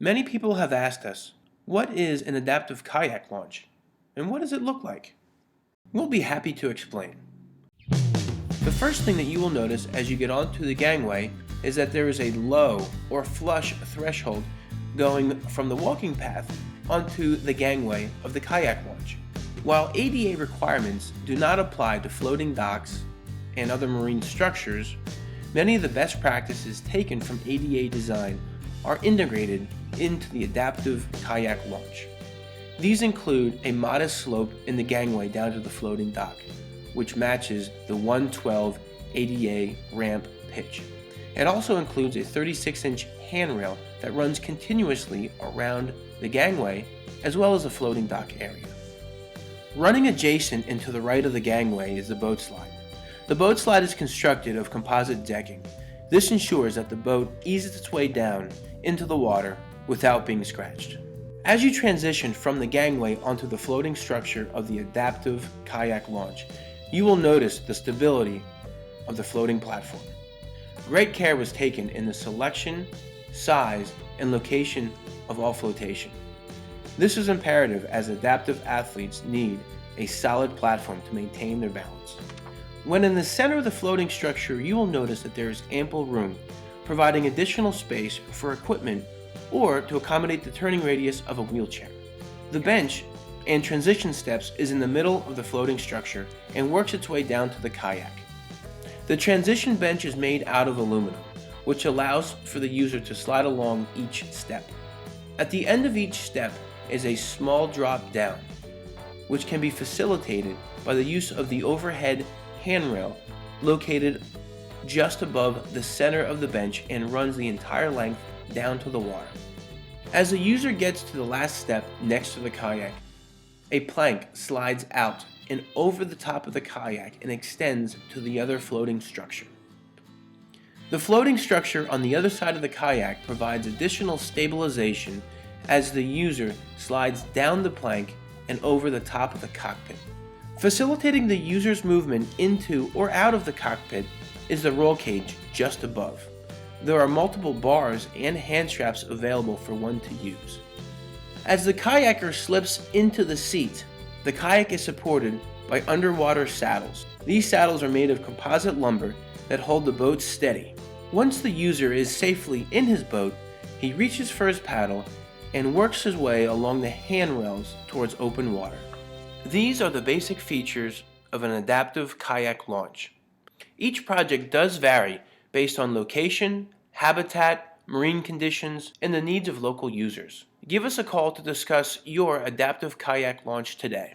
Many people have asked us, what is an adaptive kayak launch, and what does it look like? We'll be happy to explain. The first thing that you will notice as you get onto the gangway is that there is a low or flush threshold going from the walking path onto the gangway of the kayak launch. While ADA requirements do not apply to floating docks and other marine structures, many of the best practices taken from ADA design are integrated into the adaptive kayak launch. These include a modest slope in the gangway down to the floating dock, which matches the 112 ADA ramp pitch. It also includes a 36-inch handrail that runs continuously around the gangway as well as the floating dock area. Running adjacent and to the right of the gangway is the boat slide. The boat slide is constructed of composite decking. This ensures that the boat eases its way down into the water without being scratched. As you transition from the gangway onto the floating structure of the adaptive kayak launch, you will notice the stability of the floating platform. Great care was taken in the selection, size, and location of all flotation. This is imperative as adaptive athletes need a solid platform to maintain their balance. When in the center of the floating structure, you will notice that there is ample room, providing additional space for equipment or to accommodate the turning radius of a wheelchair. The bench and transition steps is in the middle of the floating structure and works its way down to the kayak. The transition bench is made out of aluminum, which allows for the user to slide along each step. At the end of each step is a small drop down, which can be facilitated by the use of the overhead handrail located just above the center of the bench and runs the entire length down to the water. As the user gets to the last step next to the kayak, a plank slides out and over the top of the kayak and extends to the other floating structure. The floating structure on the other side of the kayak provides additional stabilization as the user slides down the plank and over the top of the cockpit. Facilitating the user's movement into or out of the cockpit is the roll cage just above. There are multiple bars and hand straps available for one to use. As the kayaker slips into the seat, the kayak is supported by underwater saddles. These saddles are made of composite lumber that hold the boat steady. Once the user is safely in his boat, he reaches for his paddle and works his way along the handrails towards open water. These are the basic features of an adaptive kayak launch. Each project does vary based on location, habitat, marine conditions, and the needs of local users. Give us a call to discuss your adaptive kayak launch today.